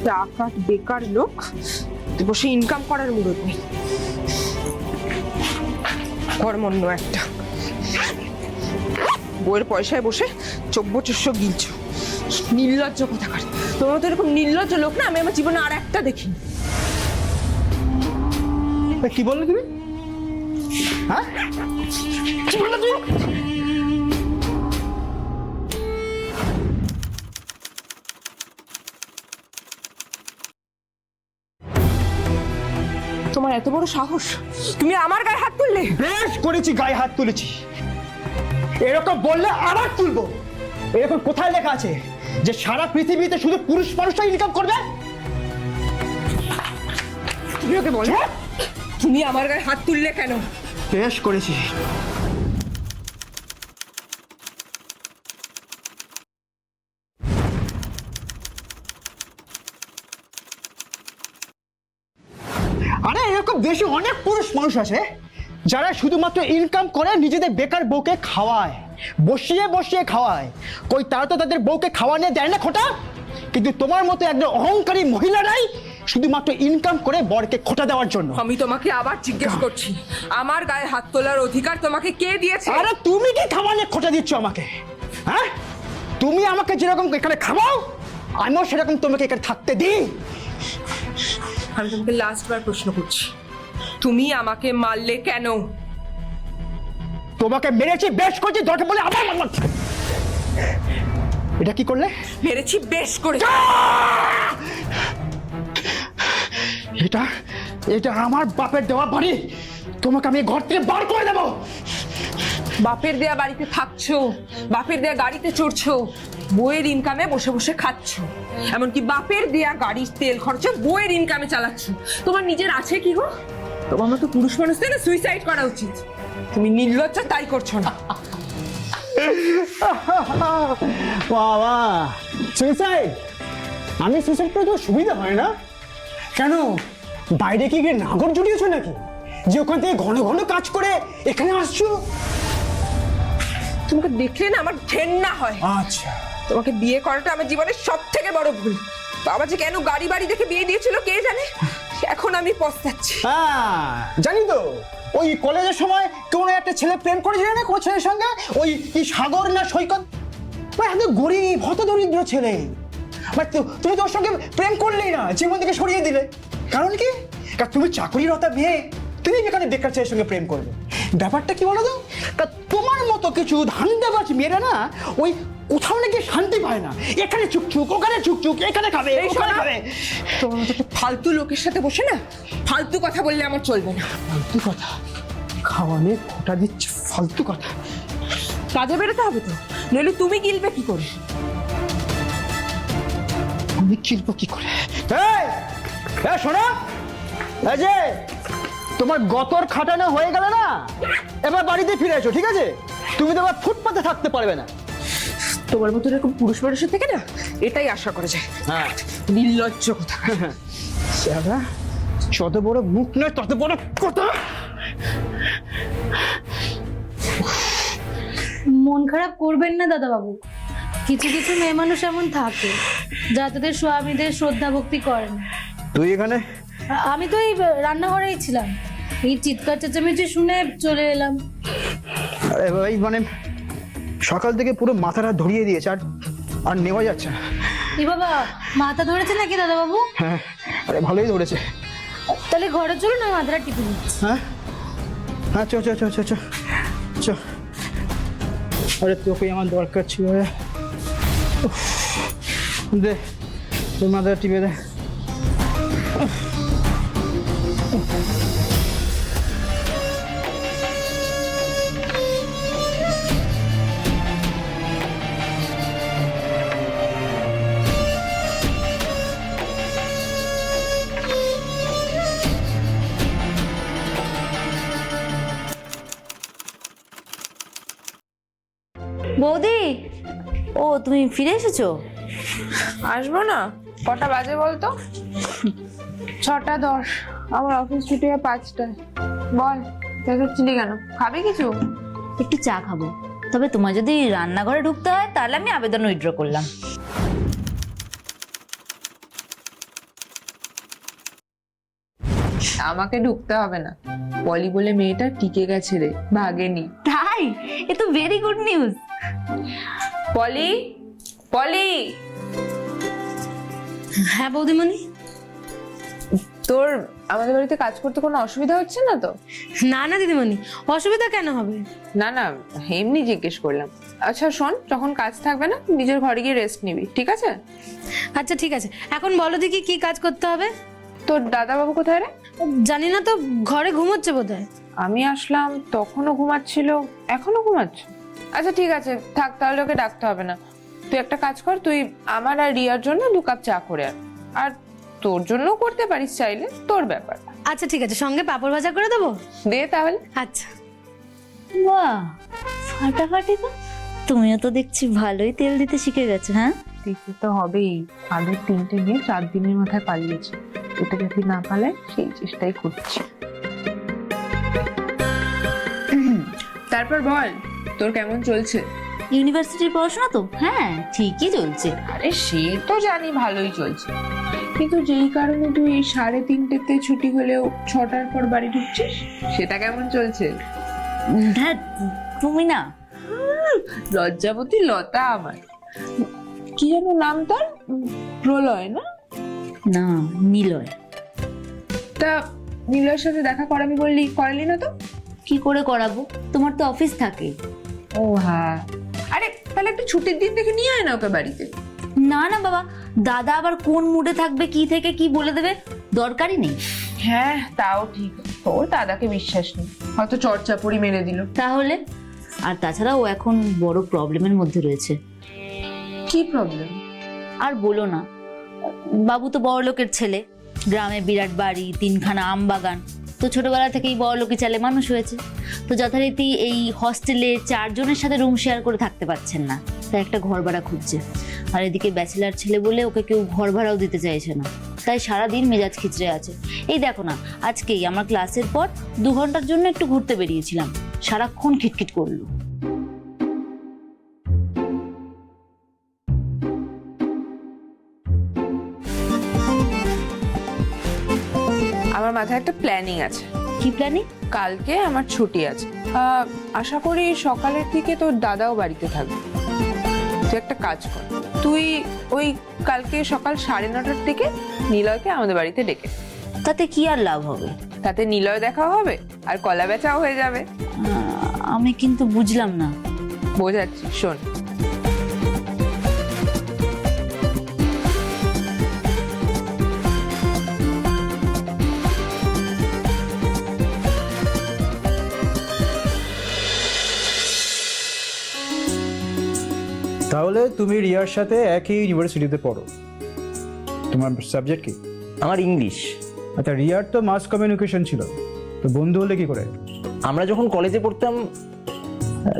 টাকার বেকার লোক, বসে ইনকাম করার মুরত নেই। কর্মণ্য একটা, বইয়ের পয়সায় বসে চব্বচস্য গিলছো। নির্লজ্জ কোথাকার। তোমার তো এরকম নির্লজ্জ লোক না আমি আমার জীবনে আর একটা দেখিনি। কি বললে তুমি? হ্যাঁ, কি বললে তুমি? তোমার এত বড় সাহস, তুমি আমার গায়ে হাত তুললে? বেশ করেছি, গায়ে হাত তুলেছি। এরকম বললে আবার তুলবো? এরকম কোথায় লেখা আছে যে সারা পৃথিবীতে শুধু পুরুষ মানুষটাই ইনকাম করবে? তুমি ওকে বলো, তুমি আমার গায়ে হাত তুললে কেন? বেশ করেছি। আরে এরকম দেশে অনেক পুরুষ মানুষ আছে যারা শুধুমাত্র ইনকাম করে নিজেদের বেকার বউকে খাওয়ায়, বসিয়ে বসিয়ে খাওয়ায়। কই তারা তো তাদের বউকে খাওয়া নিয়ে দেয় না খোটা। কিন্তু তোমার মতো একজন অহংকারী মহিলারাই শুধুমাত্র ইনকাম করে বরকে খোটা দেওয়ার জন্য। আমি তোমাকে আবার জিজ্ঞেস করছি, আমার গায়ে হাত তোলার অধিকার তোমাকে কে দিয়েছে? আরে তুমি কি খাওয়া নিয়ে খোটা দিচ্ছ আমাকে? হ্যাঁ, তুমি আমাকে যেরকম এখানে খাওয়াও আমিও সেরকম তোমাকে এখানে থাকতে দিই। আমি তোমাকে লাস্ট বার প্রশ্ন করছি, তুমি আমাকে মারলে কেন? তোমাকে মেরেছি, বেশ করছি, দরকার বলে আবার মারলাম। এটা কি করলে? মেরেছি বেশ করে। এটা এটা আমার বাপের দেওয়া বাড়ি, তোমাকে আমি ঘর থেকে বার করে দেবো। বাপের দেয়া বাড়িতে থাকছো, বাপের দেয়া গাড়িতে চড়ছো, বইয়ের ইনকামে বসে বসে খাচ্ছো, এমনকি বাপের দেয়া গাড়ির তেল খরচা বইয়ের ইনকামে চালাচ্ছো। তোমার নিজের আছে কি গো? তোমার মতো পুরুষ মানুষদের না সুইসাইড করা উচিত। তুমি নির্লজ্জ, তাই করছো না। বাবা, সুইসাইড? আমি সুইসাইড করে তো সুবিধা হয় না কেন? বাইরে কি গিয়ে নাগর জড়িয়েছো নাকি যে ওখান থেকে ঘন ঘন কাজ করে এখানে আসছো? তোমাকে দেখলে না আমার ঘেন্না হয়। আচ্ছা, তোমাকে বিয়ে করাটা আমার জীবনের সব থেকে বড় ভুল। বাবা যে কেন গাড়ি বাড়ি দেখে বিয়ে দিয়েছিল কে জানে, এখন আমি পস্তাচ্ছি। হ্যাঁ জানি তো। ওই কলেজের সময় কোনো একটা ছেলে প্রেম করেছিল না কোন ছেলের সঙ্গে, ওই কি সাগর না সৈকত, একদম গরিব হতদরিদ্র ছেলে। তুমি তোর সঙ্গে প্রেম করলেই না, জীবন থেকে সরিয়ে দিলে। কারণ কি? কারণ তুমি চাকরিরতা মেয়ে, তুমি যেখানে বেকার ছেলের সঙ্গে প্রেম করবে। ব্যাপারটা কি বলো তো, তোমার মতো কিছু ধান্দাবাজ মেয়েরা না ওই কোথাও নাকি শান্তি পায় না। এখানে চুকচুক, ওখানে চুকচুক, এখানে খাবে ওখানে খাবে। তোমার মতো একটা ফালতু লোকের সাথে বসে না ফালতু কথা বললে আমার চলবে না। ফালতু কথা? খাওয়া নিয়ে খোটা দিচ্ছে, ফালতু কথা। কাজে বেরোতে হবে তো, নইলে তুমি গিলবে কি করে? আমি কিনবো কি করে? শোনো, এই যে তোমার গতর খাটানো হয়ে গেল না, এবার বাড়িতে ফিরে এসো, ঠিক আছে? তুমি তো আবার ফুটপাতে থাকতে পারবে না। তোমার মতো এরকম পুরুষ মানুষের থেকে না এটাই আশা করা যায়। হ্যাঁ, নির্লজ্জ কথা। যত বড় মুখ নয় তত বড় কথা। মন খারাপ করবেন না দাদা বাবু, কিছু কিছু মেয়ে মানুষ এমন থাকে যা তাদের স্বামীদের শ্রদ্ধা ভক্তি করেন। তুই এখানে? আমি তো এই রান্নাঘরেই ছিলাম, এই চিৎকার চেঁচামেচি শুনে চলে এলাম। আরে ভাই, মানে সকাল থেকে পুরো মাথাটা ধরিয়ে দিয়েছে, আর নেওয়া যাচ্ছে না। এ বাবা, মাথা ধরেছে নাকি দাদা বাবু? হ্যাঁ, আরে ভালোই ধরেছে। তাহলে ঘরে চলুন, না মাথাটা টিপে দিচ্ছি। হ্যাঁ হ্যাঁ, চ চ চ চ চ চ। আরে তোকে আমার দরকার ছিল রে। দে, তোর মাথাটা টিপে দে। বৌদি, ও তুমি ফিরে এসেছো? আসবো না, কটা বাজে বলতো? 6:10। আমার অফিস ছুটি হয় 5টায়। বল, চেঁচাচ্ছিলি কেন? খাবি কিছু? একটু চা খাবো, তবে তোমার যদি রান্নাঘরে ঢুকতে হয় তাহলে আমি আবেদন উইথড্র করলাম। আমাকে ঢুকতে হবে না, পলি বলে মেয়েটা টিকে গেছে রে, ভাগেনি। তাই? এ তো ভেরি গুড নিউজ। পলি, পলি, হ্যাঁ বৌদিমণি। তোর আমাদের বাড়িতে কাজ করতে কোনো অসুবিধা হচ্ছে না তো? না না দিদিমণি, অসুবিধা কেন হবে? না না, এমনি জিজ্ঞেস করলাম। আচ্ছা শোন, যখন কাজ থাকবে না নিজের ঘরে গিয়ে রেস্ট নিবি, ঠিক আছে? আচ্ছা ঠিক আছে, এখন বলো দেখি কি কাজ করতে হবে। তোর দাদাবাবু কোথায় রে? জানি না তো, ঘরে ঘুমোচ্ছে বোধহয়। আমি আসলাম তখনও ঘুমাচ্ছিল, এখনো ঘুমাচ্ছে। আচ্ছা ঠিক আছে, থাক, তাহলে ওকে ডাকতে হবে না। তুই একটা কাজ কর, তুই আমার আর রিয়ার জন্য 2 কাপ চা করে আন। আর তোর জন্য করতে পারিস চাইলে, তোর ব্যাপার। আচ্ছা ঠিক আছে, সঙ্গে পাঁপড় ভাজা করে দেবো। দে তাহলে। আচ্ছা। বাহ, ফাটাফাটি তো। তুমিও তো দেখছি ভালোই তেল দিতে শিখে গেছো। হ্যাঁ, দিতে তো হবেই, আগের 3টে মেয়ে 4 দিনের মাথায় পালিয়েছে, এটা যদি না পালায় সেই চেষ্টাই করছি। তারপর বল, তোর কেমন চলছে? ইউনিভার্সিটির পড়াশোনা তো হ্যাঁ ঠিকই চলছে। আরে সে তো জানি ভালোই চলছে, কিন্তু যেই কারণে তুই 3:30তে ছুটি হলেও 6টার পর বাড়ি ঢুকছিস, সেটা কেমন চলছে? হ্যাঁ, তুমি না লজ্জাবতী লতা আমার। কি যেন নাম তোর? প্রলয় না? না, নিলয়। তা নীলয়ের সাথে দেখা করাবি বললি, করালি না তো? কি করে করাবো, তোমার তো অফিস থাকে। ও হ্যাঁ, আরে তাহলে একটা ছুটির দিন দেখে নিয়ে আয় না ওকে বাড়িতে। না না বাবা, দাদা আবার কোন মুডে থাকবে, কি থেকে কি বলে দেবে, দরকারই নেই। হ্যাঁ তাও ঠিক, তোর দাদাকে বিশ্বাস নেই, হয়তো চর্চাপুরি মেরে দিল। তাহলে আর তাছাড়া ও এখন বড় প্রবলেমের মধ্যে রয়েছে। কি প্রবলেম? আর বলো না, বাবু তো বড় লোকের ছেলে, গ্রামে বিরাট বাড়ি, 3খানা আম বাগান, তো ছোটবেলা থেকেই বড় লোকের চালে মানুষ হয়েছে। তো যথারীতি এই হস্টেলে 4 জনের সাথে রুম শেয়ার করে থাকতে পারছেন না, তাই একটা ঘর ভাড়া খুঁজছে। আর এদিকে ব্যাচেলার ছেলে বলে ওকে কেউ ঘর ভাড়াও দিতে চাইছে না, তাই সারাদিন মেজাজ খিচড়ে আছে। এই দেখো না, আজকেই আমার ক্লাসের পর 2 ঘন্টার জন্য একটু ঘুরতে বেরিয়েছিলাম, সারাক্ষণ খিটখিট করলো। আমার মাথায় একটা প্ল্যানিং আছে। কি প্ল্যানিং? কালকে আমার ছুটি আছে, আশা করি সকালের দিকে তোর দাদাও বাড়িতে থাকবে। তুই একটা কাজ কর, তুই ওই কালকে সকাল 9:30টার দিকে নিলয়কে আমাদের বাড়িতে ডেকে। তাতে কি আর লাভ হবে? তাতে নিলয় দেখা হবে আর কলা বেচাও হয়ে যাবে। আমি কিন্তু বুঝলাম না। বোঝাচ্ছি, শোন। তাহলে তুমি রিয়ার সাথে একই ইউনিভার্সিটিতে পড়ো, তোমার সাবজেক্ট কি? আমার ইংলিশ। আচ্ছা, রিয়ার তো মাস কমিউনিকেশন ছিল, তো বন্ধু হলে কি করে? আমরা যখন কলেজে পড়তাম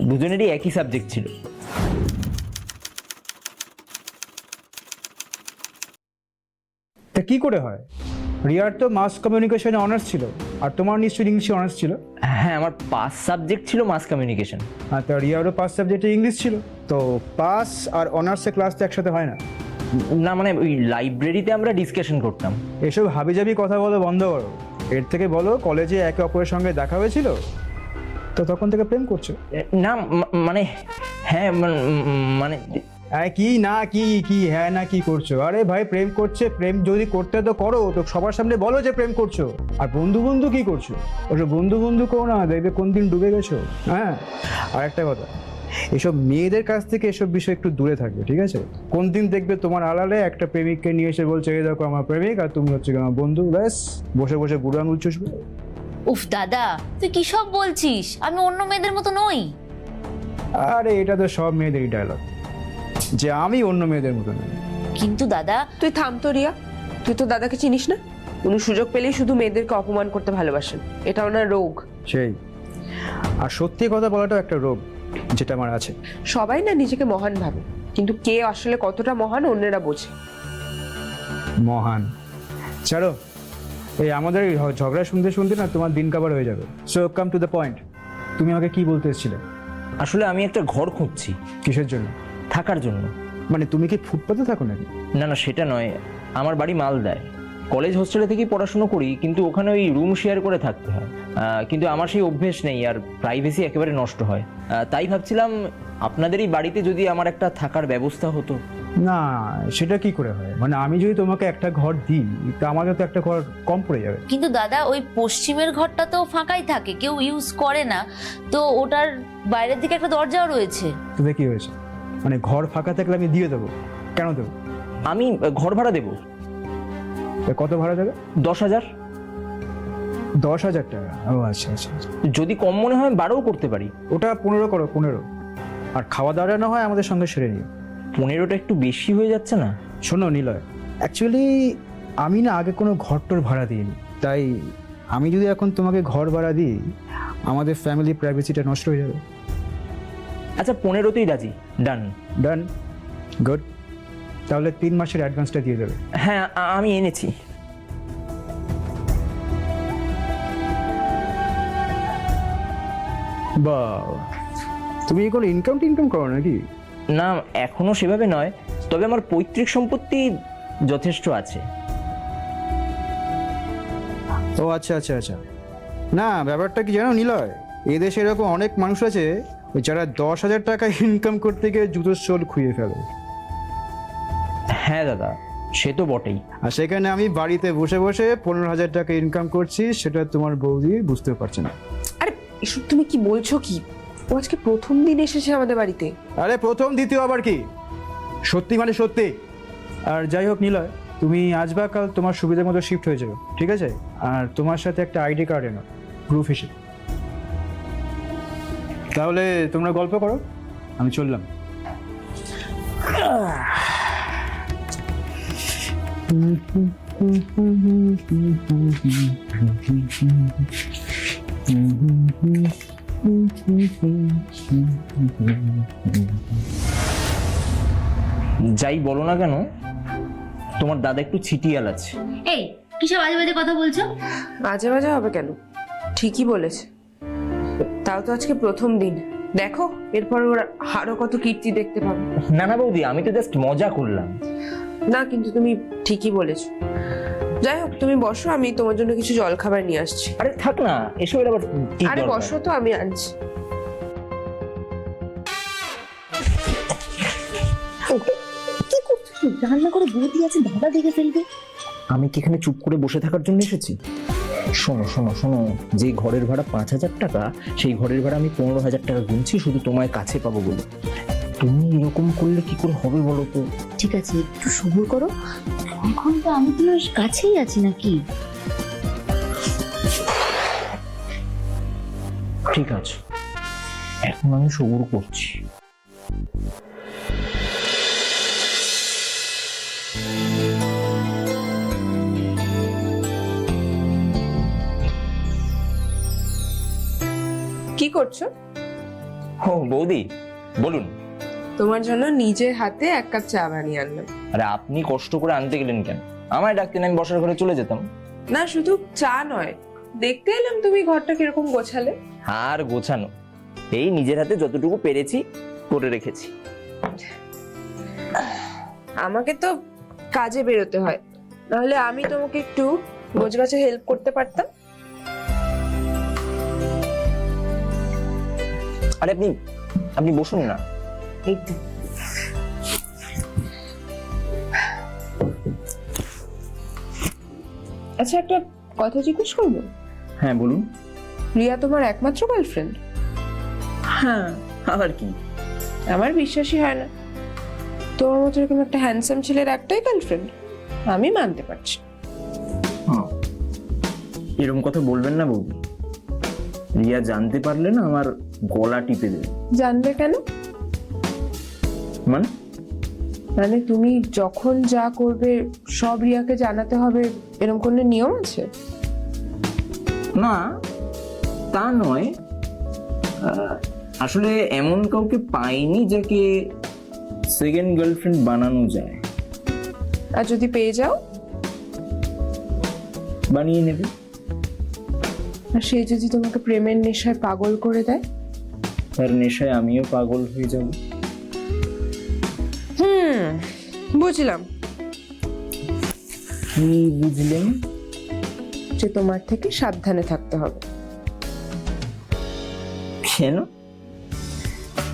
দুজনেরই একই সাবজেক্ট ছিল। তা কি করে হয়? রিয়ার তো মাস কমিউনিকেশনে অনার্স ছিল, আর তোমার নিশ্চয়ই ইংলিশে অনার্স ছিল। হ্যাঁ, আমার পাস সাবজেক্ট ছিল মাস কমিউনিকেশন। হ্যাঁ, তা রিয়ারও পাস সাবজেক্টে ইংলিশ ছিল, তো পাস আর অনার্সের ক্লাস তো একসাথে হয় না। না মানে ওই লাইব্রেরিতে আমরা ডিসকাশন করতাম। এসব হাবিজাবি কথা বলো বন্ধ করো। এর থেকে বলো কলেজে একে অপরের সঙ্গে দেখা হয়েছিল, তো তখন থেকে প্রেম করছো। না মানে হ্যাঁ মানে কি না কি কি হ্যাঁ না কি করছো? আরে ভাই, প্রেম করছে, প্রেম যদি করতে তো করো, তো সবার সামনে বলো যে প্রেম করছো। আর বন্ধু বন্ধু কি করছো? ওসব বন্ধু বন্ধু করো না, দেখবে কোন দিন ডুবে গেছো। হ্যাঁ, আর একটা কথা, এসব মেয়েদের কাছ থেকে এসব বিষয় একটু দূরে থাকবে, ঠিক আছে? কোন দিন দেখবে তোমার আড়ালে একটা প্রেমিককে নিয়ে এসে বলছে এই দেখো আমার প্রেমিক, আর তুমি হচ্ছে আমার বন্ধু, ব্যাস বসে বসে বুড়ো আঙুল চুষবে। উফ দাদা, তুই কি সব বলছিস? আমি অন্য মেয়েদের মতো নই। আরে এটা তো সব মেয়েদেরই ডায়লগ, যে আমি অন্য মেয়েদের মতো নই। কিন্তু দাদা, তুই থাম তো রিয়া, তুই তো দাদাকে চিনিস না। উনি সুযোগ পেলেই শুধু মেয়েদেরকে অপমান করতে ভালোবাসেন, এটা ওনার রোগ। সেই, আর সত্যি কথা বলাটাও একটা রোগ, যেটা আমার আছে। সবাই না নিজেকে মহান ভাবে, কিন্তু কে আসলে কতটা মহান অন্যেরা বোঝে। মহান ছাড়ো, এই আমাদের ঝগড়া শুনতে শুনতে না তোমার দিন কাবার হয়ে যাবে। So come to the point, তুমি আমাকে কি বলতে এসেছিলে? আসলে আমি একটা ঘর খুঁজছি। কিসের জন্য? থাকার জন্য। মানে তুমি কি ফুটপাতে থাকো নাকি? না না, সেটা নয়, আমার বাড়ি মালদায়। কলেজ হোস্টেলে থেকেই পড়াশুনো করি, কিন্তু ওখানে ওই রুম শেয়ার করে থাকতে হয়। কিন্তু আমার সেই অভ্যেস নেই, আর প্রাইভেসি একেবারে নষ্ট হয়। তাই ভাবছিলাম আপনাদেরই বাড়িতে যদি আমার একটা থাকার ব্যবস্থা হতো। না, সেটা কি করে হয়? মানে আমি যদি তোমাকে একটা ঘর দিই, তা আমাকে তো একটা ঘর কম পড়ে যাবে। কিন্তু দাদা, ওই পশ্চিমের ঘরটা তো ফাঁকাই থাকে, কেউ ইউজ করে না, তো ওটার বাইরের দিকে একটা দরজাও রয়েছে। তবে কি হয়েছে? মানে ঘর ফাঁকা থাকলে আমি দিয়ে দেবো। কেন দেবো? আমি ঘর ভাড়া দেবো। তা কত ভাড়া দেবে? 10,000। 10,000 টাকা? ও আচ্ছা আচ্ছা আচ্ছা। যদি কম মনে হয় 12ও করতে পারি। ওটা 15 করো, 15। আর খাওয়া দাওয়াটা না হয় আমাদের সঙ্গে সেরে নিও। 15টা একটু বেশি হয়ে যাচ্ছে না? শোনো নিলয়, অ্যাকচুয়ালি আমি না আগে কোনো ঘরটর ভাড়া দিইনি, তাই আমি যদি এখন তোমাকে ঘর ভাড়া দিই, আমাদের ফ্যামিলি প্রাইভেসিটা নষ্ট হয়ে যাবে। আচ্ছা, 15তেই রাজি। ডান। ডান, গুড। তাহলে 3 মাসের অ্যাডভান্সটা দিয়ে দেবে। হ্যাঁ, আমি এনেছি। বা, তুমি কোনো ইনকাম করো নাকি? না, এখনো সেভাবে নয়, তবে আমার পৈতৃক সম্পত্তি যথেষ্ট আছে। ও আচ্ছা আচ্ছা আচ্ছা। না, ব্যাপারটা কি জানো নিলয়, এদেশে এরকম অনেক মানুষ আছে যারা 10,000 টাকা ইনকাম করতে গিয়ে জুতোর সোল খুইয়ে ফেলে। হ্যাঁ দাদা, সে তো বটেই। আর সেখানে আমি বাড়িতে বসে বসে 15,000 টাকা ইনকাম করছি, সেটা তোমার বৌদি বুঝতে পারছে না। আরে এসব তুমি কি বলছো কি? ও আজকে প্রথম দিন এসেছে আমাদের বাড়িতে। আরে প্রথম দ্বিতীয় আবার কি, সত্যি মানে সত্যি। আর যাই হোক নিলয়, তুমি আজ বা কাল তোমার সুবিধা মতো শিফট হয়ে যাবে, ঠিক আছে? আর তোমার সাথে একটা আইডি কার্ড এনো, প্রুফ হিসেবে। তাহলে তোমরা গল্প করো, আমি চললাম। যাই বলো না কেন, তোমার দাদা একটু ছিটিয়াল আছে। এই কিসব বাজে বাজে কথা বলছো? বাজে বাজে হবে কেন? ঠিকই বলেছে। তাও তো আজকে প্রথম দিন, দেখো এরপর ওরা আরো কত কীর্তি দেখতে পাবে। না না বৌদি, আমি তো জাস্ট মজা করলাম। না, কিন্তু তুমি ঠিকই বলেছো। যাই হোক, তুমি বসো, আমি তোমার জন্য কিছু জল খাবার নিয়ে আসছি। আরে থাক না, এসবের আবার কি আরে দরকার? বসো তো, আমি আনছি। কি করছো? রান্না করে বৌদি আছে, দাদা দেখে ফেলবে। আমি কি এখানে চুপ করে বসে থাকার জন্য এসেছি? শোনো শোনো শোনো, যে ঘরের ভাড়া 5,000 টাকা, সেই ঘরের ভাড়া আমি 15,000 টাকা গুনছি শুধু তোমায় কাছে পাবো বলে। তুমি এরকম করলে কি করে হবে বলো তো? ঠিক আছে, একটু সবুর করো। এখন তো আমি তোমার কাছেই আছি নাকি? ঠিক আছে, এখন আমি সবুর করছি। কি করছো? ও বৌদি, বলুন। তোমার জন্য নিজের হাতে 1 কাপ চা বানিয়ে আনলাম। আরে আপনি কষ্ট করে আনতে গেলেন কেন? আমায় ডাকতেন, আমি বসার ঘরে চলে যেতাম। না, শুধু চা নয়, দেখতে এলাম তুমি ঘরটা কিরকম গোছালে। আর গোছানো, এই নিজের হাতে যতটুকু পেরেছি করে রেখেছি। আমাকে তো কাজে বেরোতে হয়, নাহলে আমি তোমাকে একটু গোছগাছে হেল্প করতে পারতাম। আরে আপনি বসুন না। এই তো। আচ্ছা, একটা কথা জিজ্ঞেস করবো? হ্যাঁ বলুন। রিয়া তোমার একমাত্র গার্লফ্রেন্ড? হ্যাঁ, আবার কি? আমার বিশ্বাসই হয় না। তোমার মতো এরকম একটা হ্যান্ডসাম ছেলের একটাই গার্লফ্রেন্ড? আমি মানতে পারছি। এরকম কথা বলবেন না বৌদি। রিয়া জানতে পারলে না আমার গলা টিপে দেবে। জানবে কেন? মানে তুমি যখন যা করবে সব রিয়াকে জানাতে হবে, এরকম কোনো নিয়ম আছে? না, তা নয়, আসলে এমন কাউকে পাইনি যাকে সেকেন্ড গার্লফ্রেন্ড বানানো যায়। আর যদি পেয়ে যাও? বানিয়ে নেবে। আর সে যদি তোমাকে প্রেমের নেশায় পাগল করে দেয়? তার নেশায় আমিও পাগল হয়ে যাব। বুঝলাম। কি বুঝলেন? যে তোমার থেকে সাবধানে থাকতে হবে, কেন?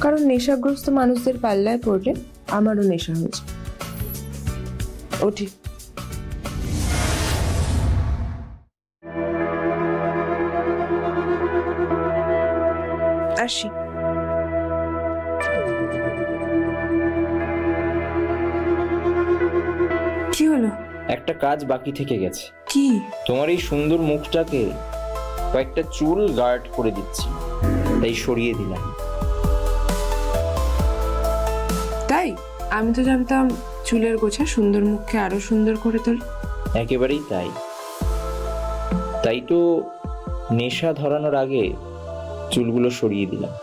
কারণ নেশাগ্রস্ত মানুষদের পাল্লায় পড়লে আমারও নেশা হয়েছে। ওঠি। আসি। কি হলো? একটা কাজ বাকি থেকে গেছে। কি? তোমার এই সুন্দর মুখটাকে কয়েকটা চুল গার্ড করে দিচ্ছি, তাই সরিয়ে দিলাম। তাই? আমি তো জানতাম চুলের গোছা সুন্দর মুখকে আরো সুন্দর করে তোলে। একেবারেই তাই। তাই তো নেশা ধরানোর আগে চুলগুলো সরিয়ে দিলাম।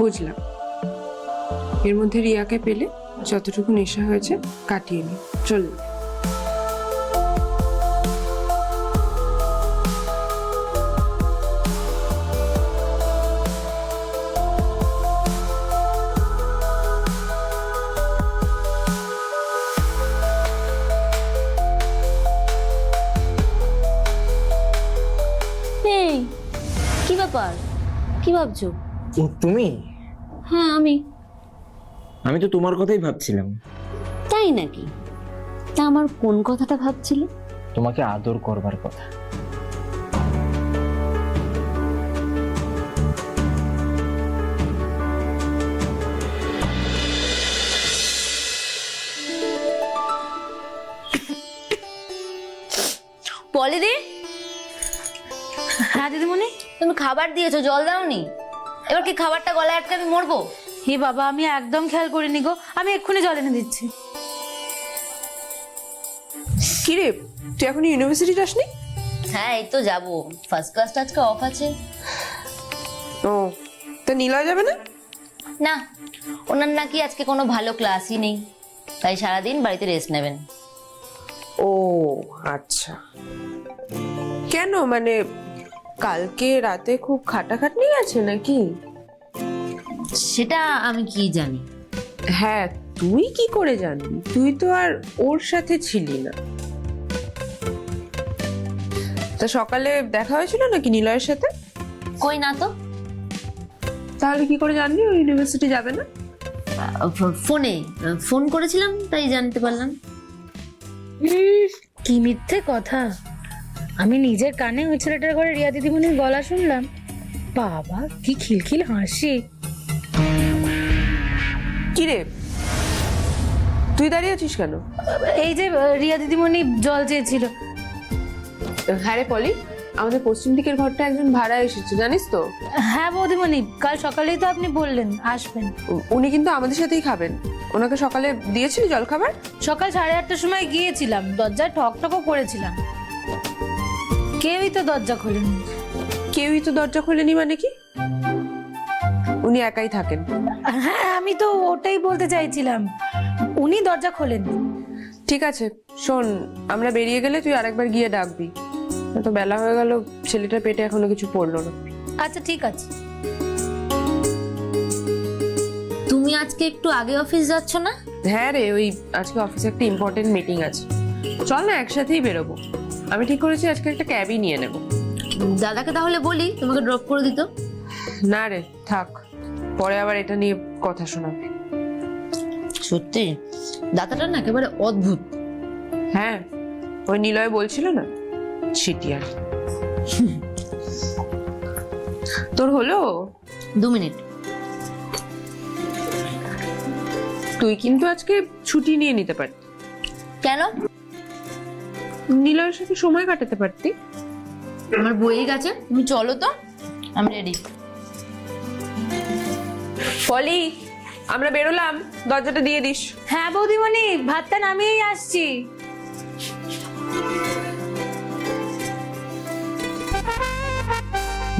বুঝলাম। এর মধ্যে রিয়াকে পেলে যতটুকু নেশা হয়েছে কাটিয়ে নি। চল। এই কি ব্যাপার, কি ভাবছো? ও তুমি? হ্যাঁ আমি। আমি তো তোমার কথাই ভাবছিলাম। তাই নাকি? তা আমার কোন কথাটা ভাবছিলে? তোমাকে আদর করবার কথা। পলি দি, হ্যাঁ দিদিমণি। তুমি খাবার দিয়েছো, জল দাওনি? এবার কি খাবারটা গলায় আটকে আমি মরবো? হে বাবা, আমি একদম খেয়াল করিনি গো, আমি এক্ষুনি জল এনে দিচ্ছি। কি রে, তুই এখন ইউনিভার্সিটি যাসনি? হ্যাঁ এই তো যাবো, ফার্স্ট ক্লাসটা আজকে অফ আছে। ও, তা নিলয় যাবে না? না, ওনার নাকি আজকে কোনো ভালো ক্লাসই নেই, তাই সারাদিন বাড়িতে রেস্ট নেবেন। ও আচ্ছা। কেন, মানে কালকে রাতে খুব খাটাখাটনি আছে নাকি? সেটা আমি কি জানি। হ্যাঁ, তুই কি করে জানবি? তুই তো আর ওর সাথে ছিলি না। তা সকালে দেখা হয়েছিল নাকি নিলয়ের সাথে? কই না তো। তাহলে কি করে জানবি ও ইউনিভার্সিটি যাবে না? ফোনে ফোন করেছিলাম, তাই জানতে পারলাম। কি মিথ্যে কথা! আমি নিজের কানে ওই ছেলেটার ঘরে রিয়া দিদিমণির গলা শুনলাম। বাবা, কি খিলখিল হাসি! কি রে, তুই দাঁড়িয়ে আছিস কেন? এই যে রিয়া দিদিমণি জল চেয়েছিল। হ্যাঁ রে পলি, আমাদের পশ্চিম দিকের ঘরটা একজন ভাড়া এসেছে, জানিস তো? হ্যাঁ বৌদিমণি, কাল সকালেই তো আপনি বললেন আসবেন। উনি কিন্তু আমাদের সাথেই খাবেন। ওনাকে সকালে দিয়েছিলি জল খাবার? সকাল 8:30টার সময় গিয়েছিলাম, দরজায় ঠকঠকও করেছিলাম, কেউই তো দরজা খোলেনি। কেউই তো দরজা খোলেনি মানে কি? উনি একাই থাকেন? হ্যাঁ, আমি তো ওটাই বলতে চাইছিলাম, উনি দরজা খোলেন। ঠিক আছে শোন, আমরা বেরিয়ে গেলে তুই আরেকবার গিয়ে ডাকবি, তো বেলা হয়ে গেল, ছেলেটার পেটে এখনো কিছু পড়লো না। আচ্ছা ঠিক আছে। তুমি আজকে একটু আগে অফিস যাচ্ছ না? হ্যাঁ রে, ওই আজকে অফিসে একটা ইম্পর্টেন্ট মিটিং আছে। চল না একসাথেই বেরোবো। আমি ঠিক করেছি আজকে একটা ক্যাবই নিয়ে নেব। দাদাকে তাহলে বলি তোমাকে ড্রপ করে দিত। না রে থাক, পরে আবার এটা নিয়ে কথা শোনাবে। সত্যি দাদাটা না একেবারে অদ্ভুত। হ্যাঁ, ওই নিলয় বলছিল না, ছিটিয়ার। তোর হলো? 2 মিনিট। তুই কিন্তু আজকে ছুটি নিয়ে নিতে পারতি। কেন? নিলয়ের সাথে সময় কাটাতে পারতি। আমার বইয়ে গেছে, তুমি চলো তো, আমি রেডি। পলি, আমরা বেরোলাম, দরজাটা দিয়ে দিস। হ্যাঁ বৌদিমণি, ভাতটা নামিয়েই আসছি।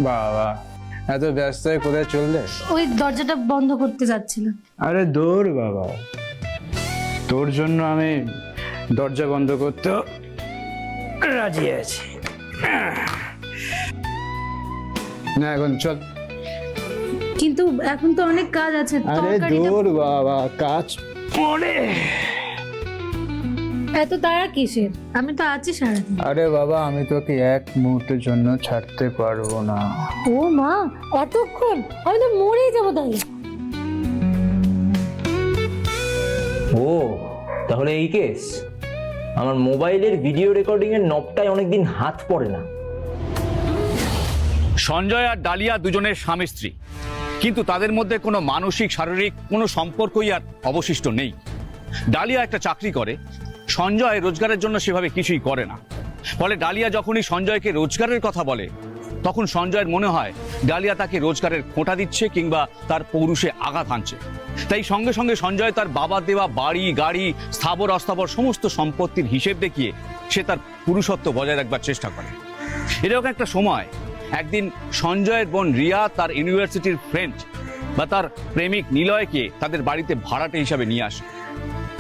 বাবা, এত ব্যস্ত হয়ে কোথায় চললে? ওই দরজাটা বন্ধ করতে যাচ্ছিলাম। আরে দৌড় বাবা, তোর জন্য আমি দরজা বন্ধ করতেও রাজি আছি। না এখন চল। কিন্তু এখন তো অনেক কাজ আছে। আরে তরকারিটা- দৌড় বাবা, কাজ পড়ে। এত তারা কিসের? আমি তো আছি সারাদিন। আরে বাবা, আমি তোকে এক মুহূর্তের জন্য ছাড়তে পারবো না। ও মা, এতক্ষণ? আমি তো মরেই যাবো তাহলে। ও তাহলে এই কেস। আমার মোবাইলের ভিডিও রেকর্ডিং এর নবটায় অনেকদিন হাত পড়ে না। সঞ্জয় আর ডালিয়া দুজনের স্বামী স্ত্রী, কিন্তু তাদের মধ্যে কোনো মানসিক শারীরিক কোনো সম্পর্কই আর অবশিষ্ট নেই। ডালিয়া একটা চাকরি করে, সঞ্জয় রোজগারের জন্য সেভাবে কিছুই করে না। ফলে ডালিয়া যখনই সঞ্জয়কে রোজগারের কথা বলে, তখন সঞ্জয়ের মনে হয় ডালিয়া তাকে রোজগারের খোঁটা দিচ্ছে কিংবা তার পৌরুষে আঘাত হানছে। তাই সঙ্গে সঙ্গে সঞ্জয় তার বাবা দেওয়া বাড়ি, গাড়ি, স্থাবর অস্থাবর সমস্ত সম্পত্তির হিসেব দেখিয়ে সে তার পুরুষত্ব বজায় রাখবার চেষ্টা করে। এরকম একটা সময় একদিন সঞ্জয়ের বোন রিয়া তার ইউনিভার্সিটির ফ্রেন্ড বা তার প্রেমিক নিলয়কে তাদের বাড়িতে ভাড়াটে হিসাবে নিয়ে আসে।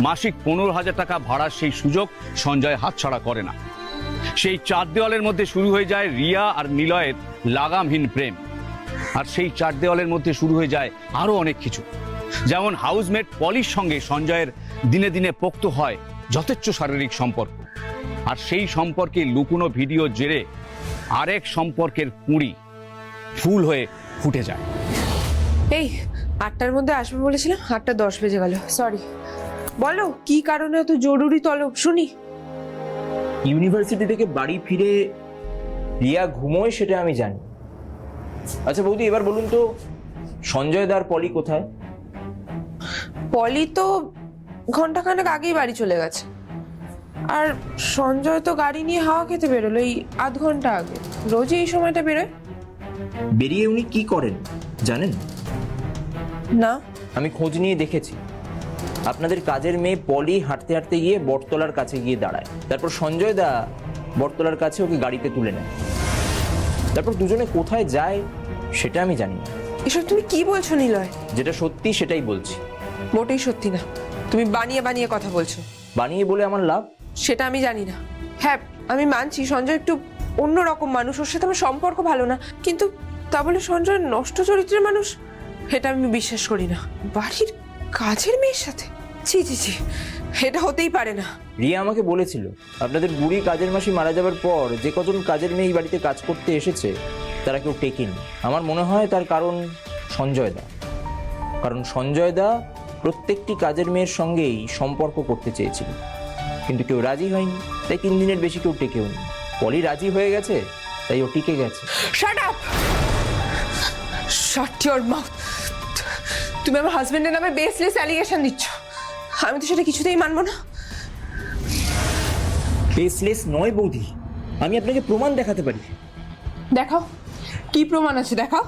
মাসিক 15,000 টাকা ভাড়ার সেই সুযোগ সঞ্জয় হাতছাড়া করে না। সেই 4 দেওয়ালের মধ্যে শুরু হয়ে যায় রিয়া আর নিলয়ের লাগামহীন প্রেম। আর সেই 4 দেওয়ালের মধ্যে শুরু হয়ে যায় আরো অনেক কিছু, যেমন হাউসমেট পলির সঙ্গে সঞ্জয়ের দিনে দিনে পোক্ত হয় যথেচ্ছ শারীরিক সম্পর্ক। আর সেই সম্পর্কে লুকোনো ভিডিও জেরে আরেক সম্পর্কের কুঁড়ি ফুল হয়ে ফুটে যায়। এই 8টার মধ্যে আসবে বলেছিলাম, 8:10 বেজে গেল। সরি, বলো কি কারণে এত জরুরি তলব শুনি। ইউনিভার্সিটি থেকে বাড়ি ফিরে রিয়া ঘুমোয় সেটা আমি জানি। আচ্ছা বৌদি, এবার বলুন তো সঞ্জয় দার পলি কোথায়? পলি তো ঘন্টাখানেক আগেই বাড়ি চলে গেছে, আর সঞ্জয় তো গাড়ি নিয়ে হাওয়া খেতে বেরোলো এই আধ ঘন্টা আগে। রোজই এই সময়টা বেরোয়। বেরিয়ে উনি কি করেন জানেন? না, আমি খোঁজ নিয়ে দেখেছি। আপনাদের কাজের মেয়ে পলি হাঁটতে হাঁটতে গিয়ে বটতলার কাছে গিয়ে দাঁড়ায়, তারপর সঞ্জয় দা বটতলার কাছে ওকে গাড়িতে তুলে নেয়। তারপর দুজনে কোথায় যায় সেটা আমি জানি না। এসব তুমি কি বলছো নিলয়? যেটা সত্যি সেটাই বলছি। মোটেই সত্যি না, তুমি বানিয়ে বানিয়ে কথা বলছো। বানিয়ে বলে আমার লাভ? সেটা আমি জানি না। হ্যাঁ, আমি মানছি সঞ্জয় একটু অন্যরকম মানুষ, ওর সাথে আমার সম্পর্ক ভালো না, কিন্তু তা বলে সঞ্জয় নষ্ট চরিত্রের মানুষ এটা আমি বিশ্বাস করি না। বাড়ির কাজের মেয়ের সাথে? ছি ছি ছি, এটা হতেই পারে না। রিয়া আমাকে বলেছিল আপনাদের বুড়ি কাজের মাসি মারা যাবার পর যে কজন কাজের মেয়ে এই বাড়িতে কাজ করতে এসেছে তারা কেউ টেকেনি। আমার মনে হয় তার কারণ সঞ্জয় দা। কারণ সঞ্জয় দা প্রত্যেকটি কাজের মেয়ের সঙ্গেই সম্পর্ক করতে চেয়েছিল, কিন্তু কেউ রাজি হয়নি, তাই 3 দিনের বেশি কেউ টেকেও নি। পলি রাজি হয়ে গেছে, তাই ও টিকে গেছে। Shut up, shut your mouth. তুমি আমার হাজবেন্ডের নামে বেসলেস অ্যালিগেশন দিচ্ছ, আমি তো সেটা কিছুতেই মানবো না। বেসলেস নয় বৌদি, আমি আপনাকে প্রমাণ দেখাতে পারি। দেখাও, কি প্রমাণ আছে দেখাও।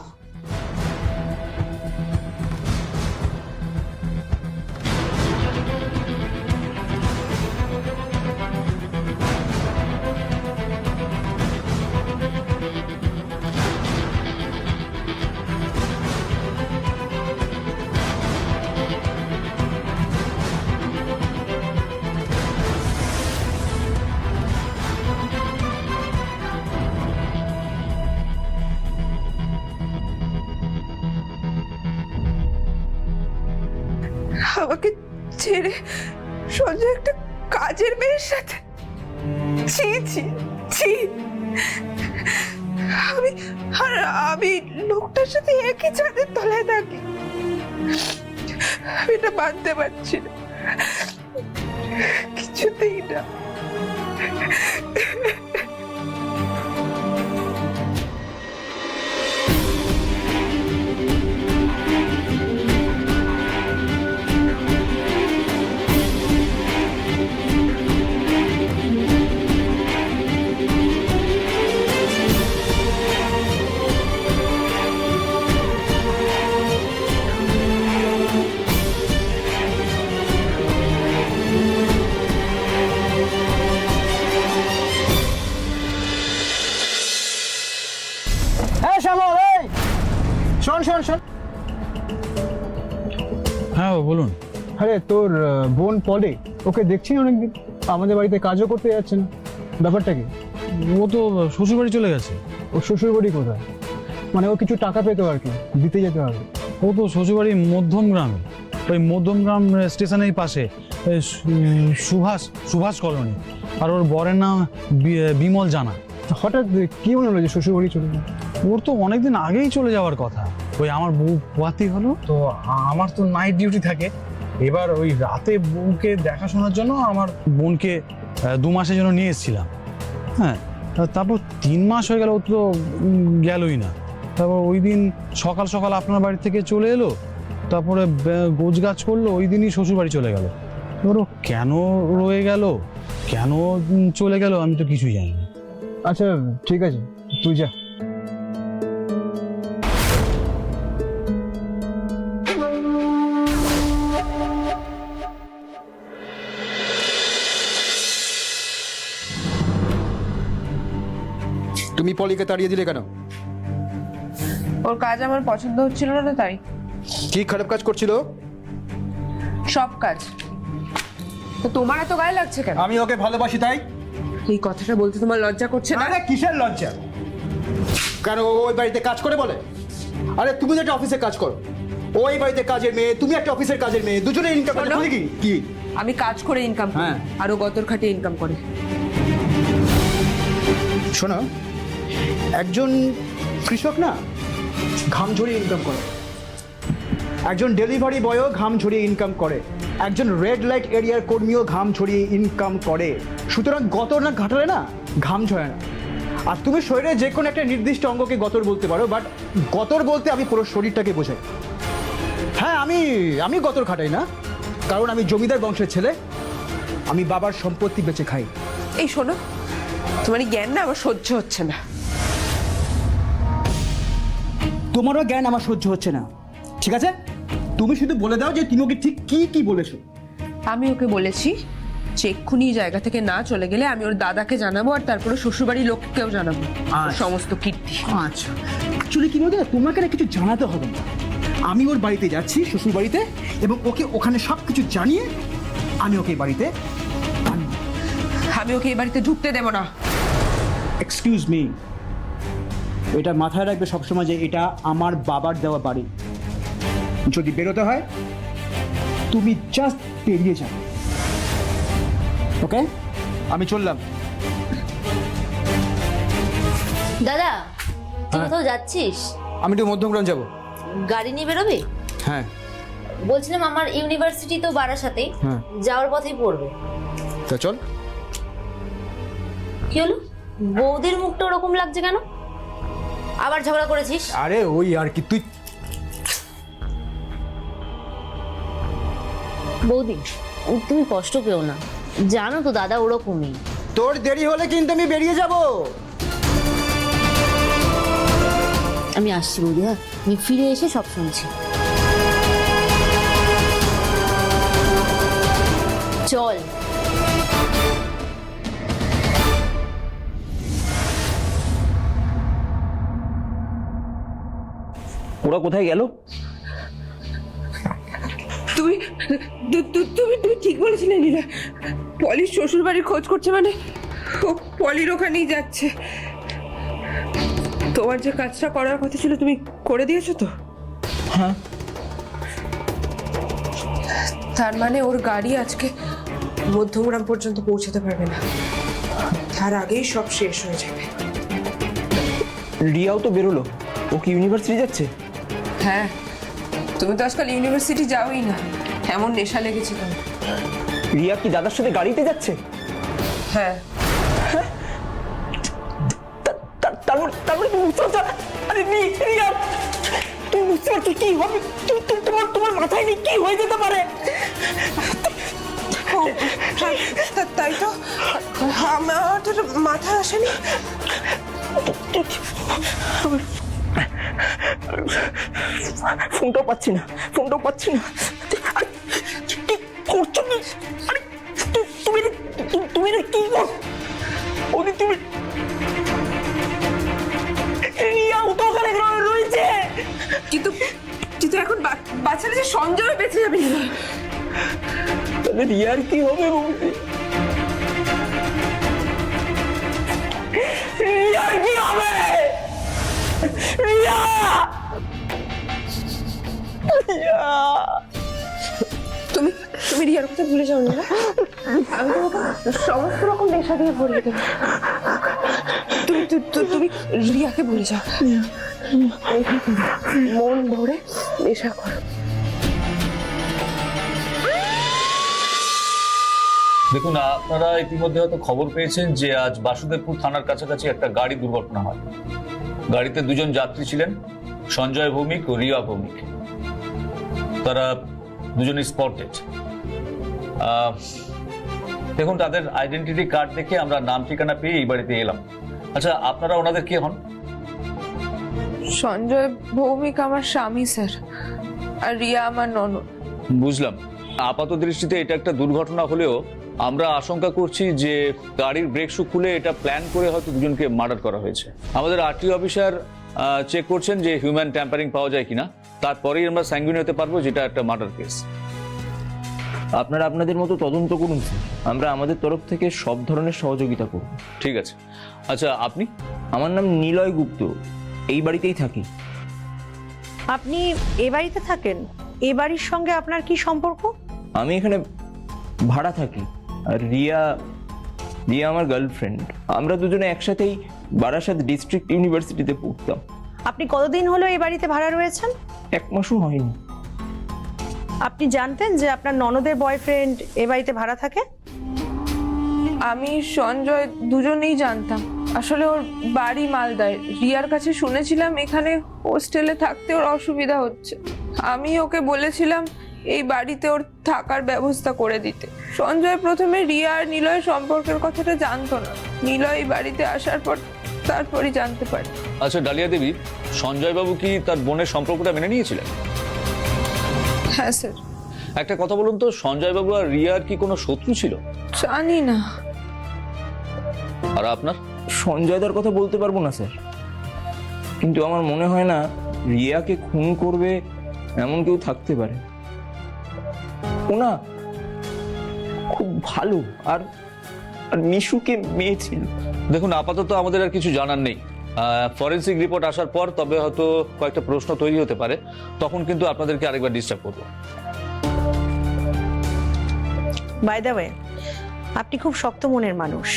আমাকে ছেড়ে সঞ্জয় একটা কাজের মেয়ের সাথে? ছি ছি ছি, আমি লোকটার সাথে একই ছাদের তলায় থাকি, আমি এটা মানতে পারছি না, কিছুতেই না। হ্যাঁ শ্যামল, এই শোন শোন শোন। হ্যাঁ বলুন। আরে তোর বোন পলি, ওকে দেখছি না অনেকদিন, আমাদের বাড়িতে কাজও করতে যাচ্ছে না, ব্যাপারটা কি? ও তো শ্বশুরবাড়ি চলে গেছে। ওর শ্বশুর বাড়ি কোথায়? মানে ও কিছু টাকা পেতো আর কি, দিতে যেতে হবে। ও তো শ্বশুরবাড়ি মধ্যমগ্রামে, ওই মধ্যমগ্রাম স্টেশনের পাশে সুভাষ কলোনি, আর ওর বরের নাম বিমল জানা। হঠাৎ কি মনে হলো যে শ্বশুরবাড়ি চলে গেল? ওর তো অনেকদিন আগেই চলে যাওয়ার কথা। ওই আমার বউ পোয়াতি হলো তো, আমার তো নাইট ডিউটি থাকে। এবার ওই রাতে বউকে দেখাশোনার জন্য আমার বোনকে 2 মাসের জন্য নিয়ে এসেছিলাম। হ্যাঁ, তারপর 3 মাস হয়ে গেল, ও তো গেলই না। তারপর ওই দিন সকাল সকাল আপনার বাড়ি থেকে চলে এলো, তারপরে গোছগাছ করলো, ওই দিনই শ্বশুর বাড়ি চলে গেল। এবার ও কেন রয়ে গেল, কেন চলে গেল, আমি তো কিছুই জানি না। আচ্ছা ঠিক আছে, তুই যা। তুমি পলিকে তাড়িয়ে দিলে কেন? ওর কাজ আমার পছন্দ হচ্ছিল না, তাই। কি খারাপ কাজ করছিল? সব কাজ। তো তোমার এত গায়ে লাগছে কেন? আমি ওকে ভালোবাসি তাই। এই কথাটা বলতে তোমার লজ্জা করছে না? আরে কিসের লজ্জা? কেন ও ওই বাড়িতে কাজ করে বলে? আরে তুমি তো একটা অফিসে কাজ করো, ওই বাড়িতে কাজের মেয়ে, তুমি একটা অফিসের কাজের মেয়ে, দুজনে ইনকাম করে। শোনো। কি কি আমি কাজ করে ইনকাম করি, হ্যাঁ। আর ও গতর খাটিয়ে ইনকাম করে। শোনো, একজন কৃষক না ঘাম ঝরিয়ে ইনকাম করে, একজন ডেলিভারি বয়ও ঘাম ঝরিয়ে ইনকাম করে, একজন রেড লাইট এরিয়ার কর্মীও ঘাম ঝরিয়ে ইনকাম করে। সুতরাং গতর না ঘাটালে না ঘাম ঝরে না। আর তুমি শরীরে যে কোনো একটা নির্দিষ্ট অঙ্গকে গতর বলতে পারো, বাট গতর বলতে আমি পুরো শরীরটাকে বোঝাই। হ্যাঁ, আমি গতর খাটাই না, কারণ আমি জমিদার বংশের ছেলে, আমি বাবার সম্পত্তি বেচে খাই। এই শোনো, তোমার এই জ্ঞান না আমার সহ্য হচ্ছে না। তোমারও জ্ঞান আমার সহ্য হচ্ছে না, ঠিক আছে? তুমি শুধু বলে দাও যে তুমি ওকে ঠিক কি কি বলেছো। আমি ওকে বলেছি যে এক্ষুনি এই জায়গা থেকে না চলে গেলে আমি ওর দাদাকে জানাবো, আর তারপরে শ্বশুরবাড়ির লোককেও জানাবো ওর সমস্ত কীর্তি। আচ্ছা, অ্যাকচুয়ালি কি বলতে তোমাকে না কিছু জানাতে হবে না। আমি ওর বাড়িতে যাচ্ছি, শ্বশুর বাড়িতে, এবং ওকে ওখানে সব কিছু জানিয়ে আমি ওকে বাড়িতে আনবো। আমি ওকে এই বাড়িতে ঢুকতে দেবো না। এক্সকিউজ মি, এটা মাথায় রাখবে সবসময় যে এটা আমার বাবার দেওয়া বাড়ি। যদি বেরোতে হয় তুমি জাস্ট বেরিয়ে যাও, ওকে? আমি চললাম। দাদা, তুই কোথাও যাচ্ছিস? আমি একটু মধ্যমগ্রাম যাবো। গাড়ি নিয়ে বেরোবি? হ্যাঁ। বলছিলাম আমার ইউনিভার্সিটি তো বারাসাতেই, হ্যাঁ। যাওয়ার পথেই পড়বে। তা চল। কি হলো, বৌদির মুখটা ওরকম লাগছে কেন? আবার ঝগড়া করেছিস? আরে ওই আর কি। তুই বৌদি, তুমি কষ্ট পেও না, জানো তো দাদা ওরকমই। তোর দেরি হলে কিন্তু আমি বেরিয়ে যাব। আমি আসছি বৌদি, হ্যাঁ, আমি ফিরে এসে সব শুনছি। চল। ওরা কোথায় গেল? তুমি তুমি তুমি ঠিক বলেছিলে নীলা। পলির শ্বশুর বাড়ির খোঁজ করছে মানে ও পলির ওখানেই যাচ্ছে। তোমার যে কাজটা করার কথা ছিল তুমি করে দিয়েছো তো? হ্যাঁ। তার মানে ওর গাড়ি আজকে মধ্যমগ্রাম পর্যন্ত পৌঁছাতে পারবে না, তার আগেই সব শেষ হয়ে যাবে। রিয়াও তো বেরোলো, ও কি ইউনিভার্সিটি যাচ্ছে? হ্যাঁ, তুমি তো আজকাল ইউনিভার্সিটি যাওই না, এমন নেশা লেগেছে তোমার। রিয়া কি দাদার সাথে গাড়িতে যাচ্ছে? হ্যাঁ। তারপরে তুমি বুঝতে পারছো? আরে রিয়া, তুমি বুঝতে পারছো কি হবে? তোমার মাথায় নেই কি হয়ে যেতে পারে? তাই তো আমার তো মাথায় আসেনি। ফোনটাও পাচ্ছি না। আরে, কি করছো কি? আরে তুমি কি করো? ওদি তুমি রিয়াও তো ওখানে রয়েছে। কিন্তু কিন্তু এখন বাচ্চারা যে সঞ্জয় বেঁচে যাবে না। তাহলে রিয়ার কি হবে বৌদি? রিয়ার কি হবে? রিয়া! তুমি তুমি রিয়ার কথা ভুলে যাও না, আমি তোমাকে সমস্ত রকম নেশা দিয়ে ভরিয়ে দেবো। তুমি রিয়াকে ভুলে যাও, মন ভরে নেশা করো। দেখুন, আপনারা ইতিমধ্যে হয়তো খবর পেয়েছেন যে আজ বাসুদেবপুর থানার কাছাকাছি একটা গাড়ি দুর্ঘটনা হয়। গাড়িতে দুজন যাত্রী ছিলেন, সঞ্জয় ভৌমিক ও রিয়া ভৌমিক। তারা দুজনই স্পটেড। দেখুন, তাদের আইডেন্টিটি কার্ড দেখে আমরা নাম ঠিকানা পেয়ে এই বাড়িতে এলাম। আচ্ছা, আপনারা ওনাদের কে হন? সঞ্জয় ভৌমিক আমার স্বামী স্যার, আর রিয়া আমার ননদ। বুঝলাম। আপাত দৃষ্টিতে এটা একটা দুর্ঘটনা হলেও আমরা আশঙ্কা করছি যে গাড়ির ব্রেক শু খুলে এটা প্ল্যান করে হয়তো দুজনকে মার্ডার করা হয়েছে। আমাদের আরটিও অফিসার চেক করছেন যে হিউম্যান ট্যাম্পারিং পাওয়া যায় কিনা, তারপরেই আমরা স্যাঙ্গুইন হতে পারবো যেটা একটা মার্ডার কেস। আপনারা আপনাদের মতো তদন্ত করুন স্যার, আমরা আমাদের তরফ থেকে সব ধরনের সহযোগিতা করব। ঠিক আছে। আচ্ছা, আপনি? আমার নাম নিলয় গুপ্ত, এই বাড়িতেই থাকি। আপনি এ বাড়িতে থাকেন? এ বাড়ির সঙ্গে আপনার কি সম্পর্ক? আমি এখানে ভাড়া থাকি, আর রিয়া আমার গার্লফ্রেন্ড। আমরা দুজনে একসাথেই বারাসাত ডিস্ট্রিক্ট ইউনিভার্সিটিতে পড়তাম। আপনি কতদিন হলো এই বাড়িতে ভাড়া রয়েছেন? 1 মাসও হয়নি। আপনি জানতেন যে আপনার ননদের বয়ফ্রেন্ড এ বাড়িতে ভাড়া থাকে? আমি সঞ্জয় দুজনেই জানতাম। আসলে ওর বাড়ি মালদায়। রিয়ার কাছে শুনেছিলাম এখানে হোস্টেলে থাকতে ওর অসুবিধা হচ্ছে। আমি ওকে বলেছিলাম এই বাড়িতে ওর থাকার ব্যবস্থা করে দিতে। সঞ্জয় প্রথমে রিয়া আর নিলয়ের সম্পর্কের কথাটা জানতো না। নিলয় এই বাড়িতে আসার পর তারপরই জানতে পারে। আচ্ছা ডালিয়া দেবী, সঞ্জয় বাবু কি তার বোনের সম্পর্কটা মেনে নিয়েছিলেন? হ্যাঁ স্যার। একটা কথা বলুন তো, সঞ্জয় বাবু আর রিয়ার কি কোনো শত্রু ছিল? জানি না। আর আপনার? সঞ্জয়দার কথা বলতে পারবো না স্যার, কিন্তু আমার মনে হয় না রিয়াকে খুন করবে এমন কেউ থাকতে পারে। ও না খুব ভালো, আর মিশুকে মেয়ে ছিল। দেখুন, আপাতত আমাদের আর কিছু জানার নেই। ফরেন্সিক রিপোর্ট আসার পর তবে হয়তো কয়েকটা প্রশ্ন তৈরি হতে পারে, তখন কিন্তু আপনাদেরকে আরেকবার ডিস্টার্ব করবো। বাই দ্য ওয়ে, আপনি খুব শক্ত মনের মানুষ।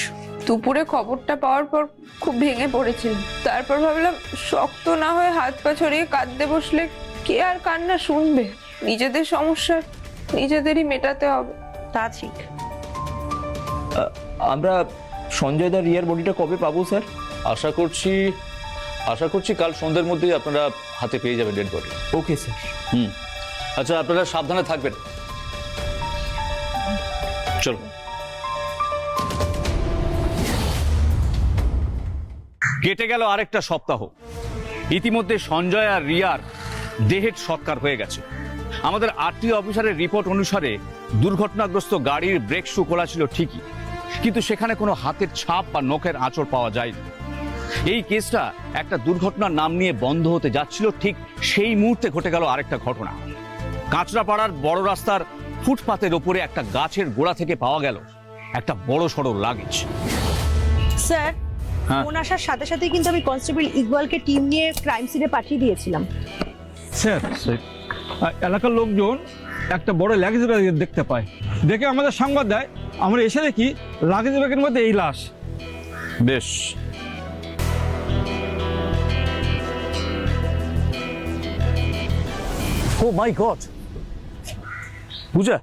দুপুরে খবরটা পাওয়ার পর খুব ভেঙে পড়েছিলাম। তারপর ভাবলাম শক্ত না হয়ে হাত পা ছড়িয়ে কাঁদতে বসলে কে আর কান্না শুনবে? নিজেদের সমস্যা নিজেদেরই মেটাতে হবে। তা ঠিক। আমরা সঞ্জয়দার রিয়ার বডিটা কবে পাবো স্যার? আশা করছি কাল সন্ধ্যের মধ্যেই আপনারা হাতে পেয়ে যাবেন ডেড বডি। Okay sir. আচ্ছা, আপনারা সাবধানে থাকবেন। চলো। কেটে গেল আরেকটা সপ্তাহ। ইতিমধ্যে সঞ্জয় আর রিয়ার দেহের সৎকার হয়ে গেছে। আমাদের আরটিও অফিসারের রিপোর্ট অনুসারে দুর্ঘটনাগ্রস্ত গাড়ির ব্রেক শু খোলা ছিল ঠিকই, কিন্তু সেখানে কোনো হাতের ছাপ বা নখের আঁচড় পাওয়া যায়নি। এই কেসটা একটা দুর্ঘটনার নাম নিয়ে বন্ধ হতে যাচ্ছিল, ঠিক সেই মুহূর্তে ঘটে গেল আরেকটা ঘটনা। কাঁচরাপাড়ার বড় রাস্তার ফুটপাতের ওপরে একটা গাছের গোড়া থেকে পাওয়া গেল একটা বড় সড়ো লাগেজ। স্যার, হ্যাঁ। ফোন আসার সাথে সাথে কিন্তু আমি কনস্টেবল ইকবালকে টিম নিয়ে ক্রাইম সিনে পাঠিয়ে দিয়েছিলাম। স্যার, এলাকার লোকজন একটা বড় লাগেজ ব্যাগ দেখতে পায়, দেখে আমাদের সংবাদ দেয়। আমরা এসে দেখি লাগেজ ব্যাগের মধ্যে এই লাশ। বেশ, ও মাই গড, পূজা,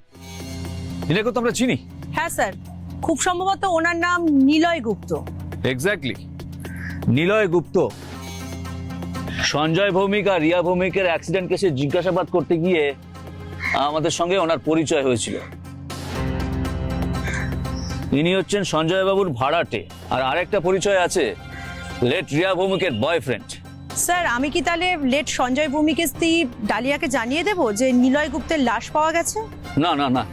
এটাকে তো আমরা চিনি। হ্যাঁ স্যার, খুব সম্ভবত ওনার নাম নিলয় গুপ্ত। এক্স্যাক্টলি, নিলয় গুপ্ত। সঞ্জয় ভৌমিক আর রিয়া ভৌমিকের অ্যাক্সিডেন্ট কেসে জিজ্ঞাসাবাদ করতে গিয়ে আমাদের সঙ্গে ওনার পরিচয় হয়েছিল। ইনি হচ্ছেন সঞ্জয় বাবুর ভাড়াটে, আর আরেকটা পরিচয় আছে, লেট রিয়া ভৌমিকের বয়ফ্রেন্ড। স্যার, আমি কি তাহলে লেট সঞ্জয় ভৌমিকের স্ত্রী ডালিয়াকে জানিয়ে দেব যে নিলয় গুপ্তের লাশ পাওয়া গেছে? না না না,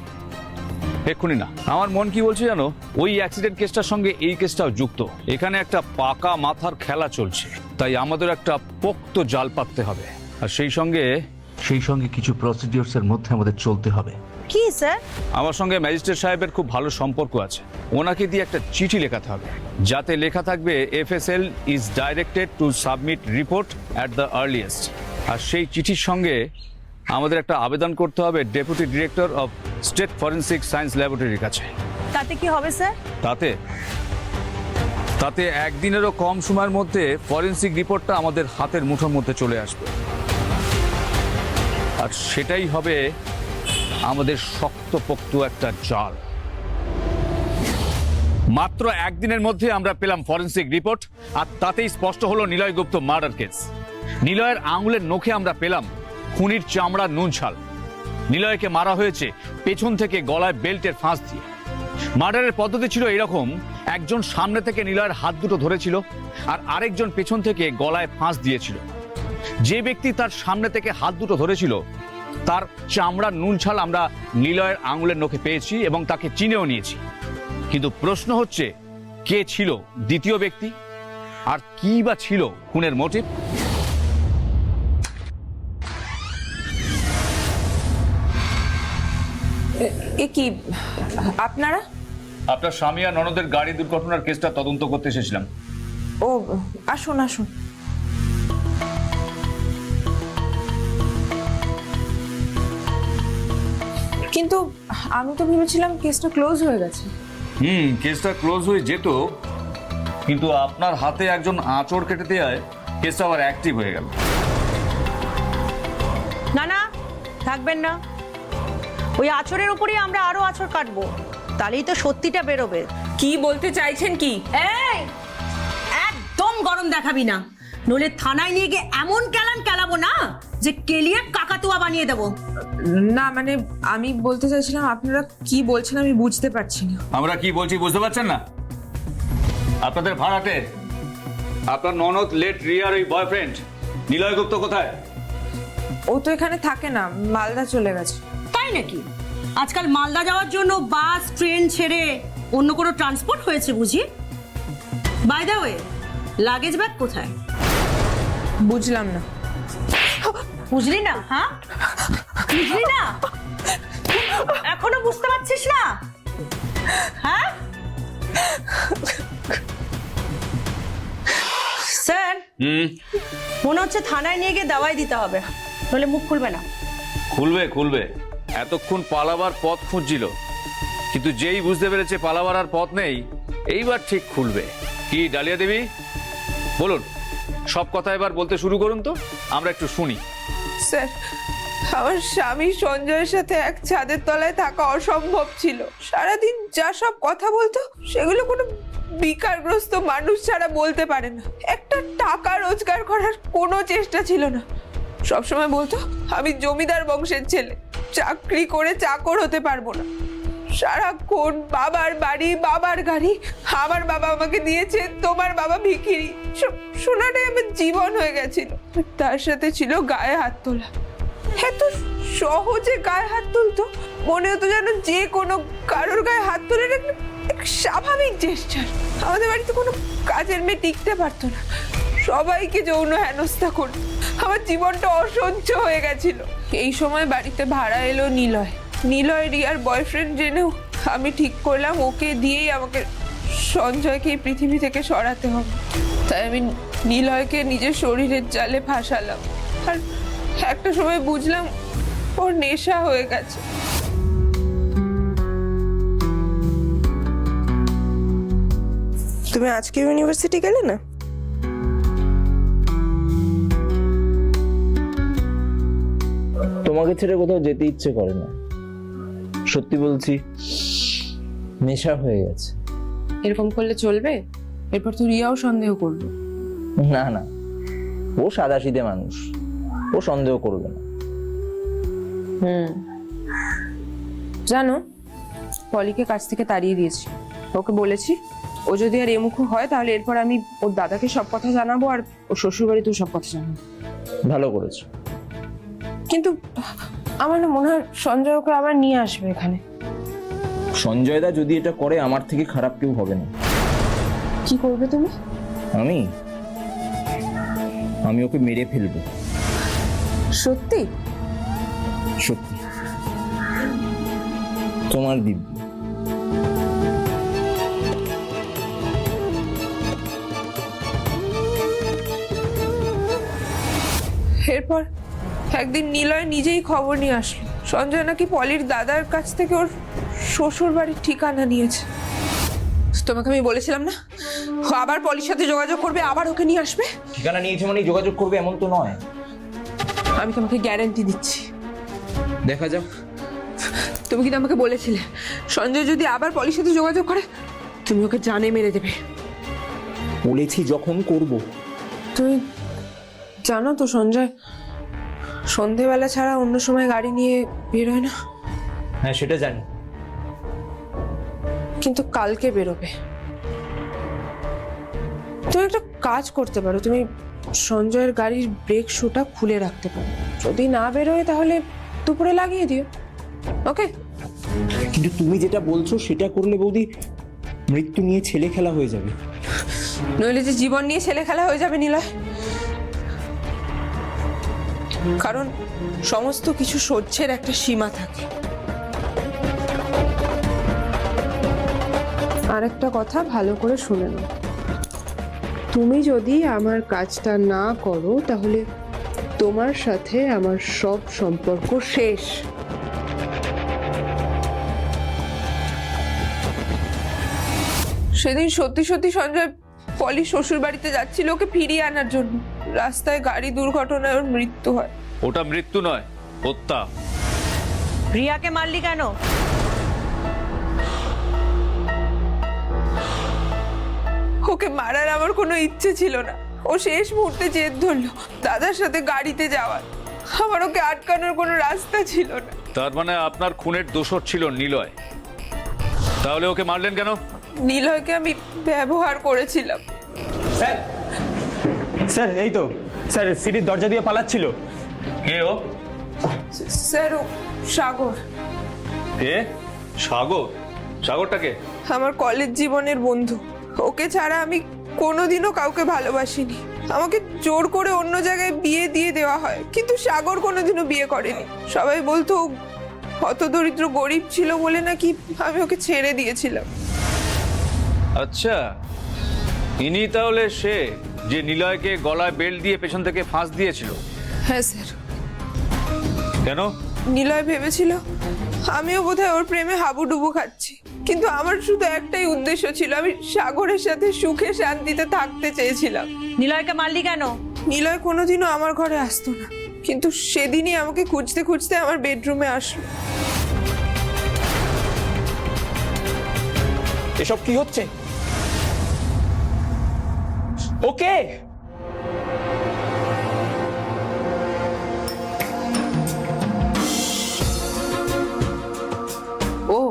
এক্ষুনি না। আমার মন কি বলছে জানো, ওই অ্যাক্সিডেন্ট কেসটার সঙ্গে এই কেসটাও যুক্ত। এখানে একটা পাকা মাথার খেলা চলছে, তাই আমাদের একটা পোক্ত জাল পাততে হবে, আর সেই সঙ্গে কিছু প্রসিডিওরস এর মধ্যে আমাদের চলতে হবে। কি স্যার? আমার সঙ্গে ম্যাজিস্ট্রেট সাহেবের খুব ভালো সম্পর্ক আছে। ওনাকে দিয়ে একটা চিঠি লেখাতে হবে, যাতে লেখা থাকবে FSL is directed to submit report at the earliest. আর সেই চিঠির সঙ্গে আমাদের একটা আবেদন করতে হবে deputy director of state forensic science ল্যাবরেটরির কাছে। তাতে কি হবে স্যার? তাতে একদিনেরও কম সময়ের মধ্যে ফরেনসিক রিপোর্টটা আমাদের হাতের মুঠোর মধ্যে চলে আসবে, আর সেটাই হবে আমাদের শক্তপোক্ত একটা জাল। মাত্র একদিনের মধ্যে আমরা পেলাম ফরেনসিক রিপোর্ট, আর তাতেই স্পষ্ট হলো নিলয় গুপ্ত মার্ডার কেস। নিলয়ের আঙুলের নখে আমরা পেলাম খুনির চামড়া নুন ছাল। নিলয়কে মারা হয়েছে পেছন থেকে গলায় বেল্টের ফাঁস দিয়ে। মার্ডারের পদ্ধতি ছিল এরকম, একজন সামনে থেকে নিলয়ের হাত দুটো ধরেছিল, আর আরেকজন পেছন থেকে গলায় ফাঁস দিয়েছিল। যে ব্যক্তি তার সামনে থেকে হাত দুটো ধরেছিল তার চামড়ার নুন ছাল আমরা নিলয়ের আঙুলের নখে পেয়েছি এবং তাকে চিনেও নিয়েছি। কিন্তু প্রশ্ন হচ্ছে, কে ছিল দ্বিতীয় ব্যক্তি, আর কি বা ছিল খুনের মোটিভ? এ কি আপনারা? আপনার স্বামী আর ননদের গাড়ি দুর্ঘটনার কেসটা তদন্ত করতে এসেছিলাম। ও আসুন আসুন। কিন্তু আমি তো ভেবেছিলাম কেসটা ক্লোজ হয়ে গেছে। কেসটা ক্লোজ হয়ে যেত, কিন্তু আপনার হাতে একজন আঁচড় কেটে দেওয়ায় কেসটা আবার অ্যাক্টিভ হয়ে গেল। না না, থাকবেন না। ওই আঁচড়ের উপরেই আমরা আরো আঁচড় কাটবো, তাহলেই তো সত্যিটা বেরোবে। কি বলতে চাইছেন কি? এই একদম গরম দেখাবি না, নইলে থানায় নিয়ে গিয়ে এমন কেলাবো না যে কেলিয়ে কাকাতুয়া বানিয়ে দেবো। না মানে আমি বলতে চাইছিলাম, আপনারা কি বলছেন আমি বুঝতে পারছি না। আমরা কি বলছি বুঝতে পারছেন না? আপনাদের ভাড়াটে আপনার ননদ লেট রিয়ার ওই বয়ফ্রেন্ড নিলয় গুপ্ত কোথায়? ও তো এখানে থাকে না, মালদা চলে গেছে। তাই নাকি? আজকাল মালদা যাওয়ার জন্য বাস ট্রেন ছেড়ে অন্য কোনো ট্রান্সপোর্ট হয়েছে বুঝি? By the way, luggage bag কোথায়? বুঝলাম না। বুঝলি না? হ্যাঁ, বুঝলি না? এখনো বুঝতে পারছিস না? হ্যাঁ স্যার, মনে হচ্ছে থানায় নিয়ে গিয়ে দাওয়াই দিতে হবে, নইলে মুখ খুলবে না। খুলবে। এতক্ষণ পালাবার পথ খুঁজছিল, কিন্তু যেই বুঝতে পেরেছে পালাবার আর পথ নেই, এইবার ঠিক খুলবে। কি ডালিয়া দেবী, বলুন, সব কথা এবার বলতে শুরু করুন তো, আমরা একটু শুনি। স্যার, আমার স্বামী সঞ্জয়ের সাথে এক ছাদের তলায় থাকা অসম্ভব ছিল। সারাদিন যা সব কথা বলতো সেগুলো কোনো বিকারগ্রস্ত মানুষ ছাড়া বলতে পারে না। একটা টাকা রোজগার করার কোনো চেষ্টা ছিল না। সবসময় বলতো আমি জমিদার বংশের ছেলে, চাকরি করে চাকর হতে পারবো না। সারাক্ষণ বাবার বাড়ি বাবার গাড়ি, আমার বাবা আমাকে দিয়েছে, তোমার বাবা ভিখিরি, শোনাটাই আমার জীবন হয়ে গেছিল। তার সাথে ছিল গায়ে হাত তোলা। এত সহজে গায়ে হাত তুলতো, মনে হতো যেন যে কোনো কারোর গায়ে হাত তোলে এক স্বাভাবিক জেস্টার। আমাদের বাড়িতে কোনো কাজের মেয়ে টিকতে পারতো না, সবাইকে যৌন হেনস্থা করতো। আমার জীবনটা অসহ্য হয়ে গেছিল। এই সময় বাড়িতে ভাড়া এলো নিলয় রিয়ার বয়ফ্রেন্ড জেনেও আমি ঠিক করলাম ওকে দিয়েই আমাকে সঞ্জয়কে এই পৃথিবী থেকে সরাতে হবে। তাই আমি নিলয়কে নিজের শরীরের জালে ফাঁসালাম, আর একটা সময় বুঝলাম ওর নেশা হয়ে গেছে। তুমি আজকে ইউনিভার্সিটি গেলে না? তোমাকে ছেড়ে কোথাও যেতে ইচ্ছে করে না, সত্যি বলছি, নেশা হয়ে গেছে। এরকম করলে চলবে? এরপর তো রিয়াও সন্দেহ করবে। না, ও সাদাসিধে মানুষ, ও সন্দেহ করবে না। জানো, পলিকে কাছ থেকে তাড়িয়ে দিয়েছি। ওকে বলেছি ও যদি আর এমুখো হয় তাহলে এরপর আমি ওর দাদাকে সব কথা জানাবো, আর ওর শ্বশুর বাড়িতেও সব কথা জানাবো। ভালো করেছো। কিন্তু আমার না মনে হয় সঞ্জয় ওকে আবার নিয়ে আসবে এখানে। সঞ্জয়দা যদি এটা করে, আমার থেকে খারাপ কেউ হবে না। কি করবে তুমি? আমি ওকে মেরে ফেলবো। সত্যি? সত্যি, তোমার দিব্যি। এরপর একদিন নিলয় নিজেই খবর নিয়ে আসলো সঞ্জয় নাকি পলির দাদার কাছ থেকে ওর শ্বশুর বাড়ির ঠিকানা নিয়েছে। তোমাকে আমি বলেছিলাম না ও আবার পলির সাথে যোগাযোগ করবে, আবার ওকে নিয়ে আসবে। ঠিকানা নিয়েছে মানে যোগাযোগ করবে এমন তো নয়। আমি তোমাকে গ্যারান্টি দিচ্ছি, দেখা যাক। তুমি কিন্তু আমাকে বলেছিলে সঞ্জয় যদি আবার পলির সাথে যোগাযোগ করে তুমি ওকে জানে মেরে দেবে। বলেছি যখন করব। তুমি জানো তো সঞ্জয় সন্ধেবেলা ছাড়া অন্য সময় গাড়ি নিয়ে বেরোয় না। হ্যাঁ সেটা জানি। কিন্তু কালকে বেরোবে। তুমি একটা কাজ করতে পারো, তুমি সঞ্জয়ের গাড়ির ব্রেক শুটা খুলে রাখতে পারো, যদি না বেরোয় তাহলে দুপুরে লাগিয়ে দিও। ওকে? কিন্তু তুমি যেটা বলছো সেটা করলে বৌদি মৃত্যু নিয়ে ছেলে খেলা হয়ে যাবে। নইলে যে জীবন নিয়ে ছেলে খেলা হয়ে যাবে নিলয়। কারণ সমস্ত কিছু সহ্যের একটা সীমা থাকে। আর একটা কথা ভালো করে শুনে নাও, তুমি যদি আমার কাজটা না করো তাহলে তোমার সাথে আমার সব সম্পর্ক শেষ। সেদিন সত্যি সত্যি সঞ্জয় পলি শ্বশুর বাড়িতে যাচ্ছিল ওকে ফিরিয়ে আনার জন্য, রাস্তায় গাড়ি দুর্ঘটনায় ওর মৃত্যু হয়। ওটা মৃত্যু নয়, হত্যা। প্রিয়াকে মারলি কেন? ওকে মারার আমার কোনো ইচ্ছে ছিল না, ও শেষ মুহূর্তে জেদ ধরলো দাদার সাথে গাড়িতে যাওয়ার, আমার ওকে আটকানোর কোনো রাস্তা ছিল না। তার মানে আপনার খুনের দোষর ছিল নিলয়, তাহলে ওকে মারলেন কেন? নিলয়কে আমি ব্যবহার করেছিলাম। স্যার স্যার এই তো স্যার সিঁড়ির দরজা দিয়ে পালাচ্ছিল। কে ও? স্যার ও সাগর, কে? সাগর? সাগরটাকে? আমার কলেজ জীবনের বন্ধু। ওকে ছাড়া আমি কোনোদিনও কাউকে ভালোবাসিনি। আমাকে জোর করে অন্য জায়গায় বিয়ে দিয়ে দেওয়া হয়, কিন্তু সাগর কোনোদিনও বিয়ে করেনি। সবাই বলতো ও হতদরিদ্র গরিব ছিল বলে নাকি আমি ওকে ছেড়ে দিয়েছিলাম। আচ্ছা, ইনি তাহলে সে যে নিলয়কে গলায় বেল্ট দিয়ে পেছন থেকে ফাঁস দিয়েছিল? হ্যাঁ স্যার। কেন? নিলয় ভেবেছিল আমিও বোধহয় ওর প্রেমে হাবুডুবু খাচ্ছি, কিন্তু আমার শুধু একটাই উদ্দেশ্য ছিল, আমি সাগরের সাথে সুখে শান্তিতে থাকতে চেয়েছিলাম। নিলয়কে মারলি কেন? নিলয় কোনোদিনও আমার ঘরে আসতো না, কিন্তু সেদিনই আমাকে খুঁজতে খুঁজতে আমার বেডরুমে আসলো। এসব কি হচ্ছে? ওকে ও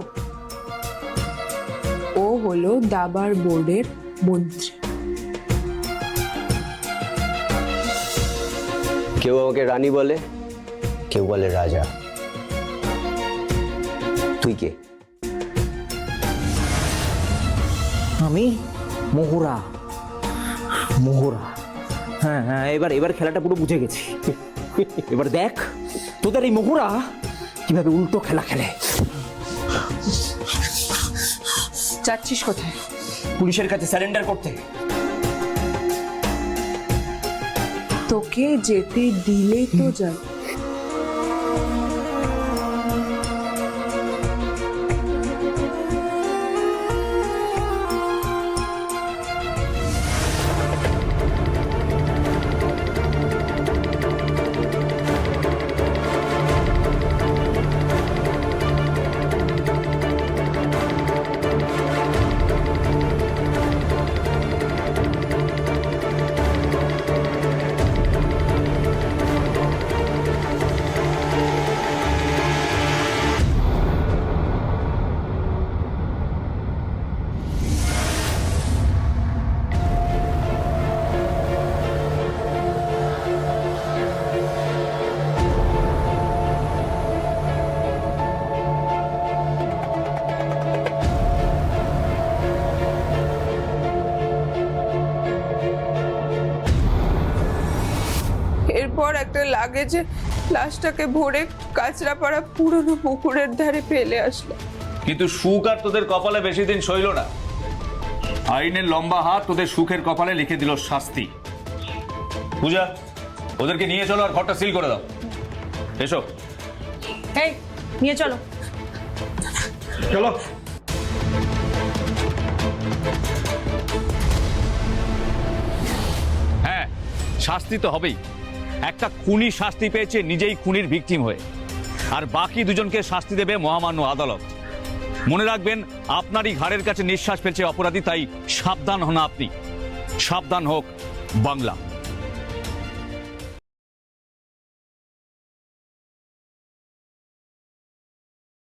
ও হলো দাবার বোর্ডের মন্ত্রী। কেউ আমাকে রানী বলে, কেউ বলে রাজা। তুই কে? আমি মোহরা। মোহরা, হ্যাঁ হ্যাঁ, এবার খেলাটা পুরো বুঝে গেছি। এবার দেখ তোদের এই মোহরা কিভাবে উল্টো খেলা খেলে। যাচ্ছিস কোথায়? পুলিশের কাছে স্যারেন্ডার করতে। তোকে যেতে দিলে তো যাই। এরপর একটা লাগেজে লাশটাকে ভরে কাঁচরাপাড়া পুরনো পুকুরের ধারে ফেলে আসলো। কিন্তু সুখ আর তোদের কপালে বেশি দিন সইল না। আইনের লম্বা হাত তোদের সুখের কপালে লিখে দিল শাস্তি। পূজা, ওদেরকে নিয়ে চলো আর ঘরটা সিল করে দাও। এসো। এই নিয়ে চলো। চলো। হ্যাঁ, শাস্তি তো হবেই। একটা খুনি শাস্তি পেয়েছে নিজেই খুনির ভিকটিম হয়ে, আর বাকি দুজনকে শাস্তি দেবে মহামান্য আদালত। মনে রাখবেন, আপনারই ঘাড়ের কাছে নিঃশ্বাস ফেলছে অপরাধী, তাই সাবধান হন আপনি। সাবধান হোক বাংলা।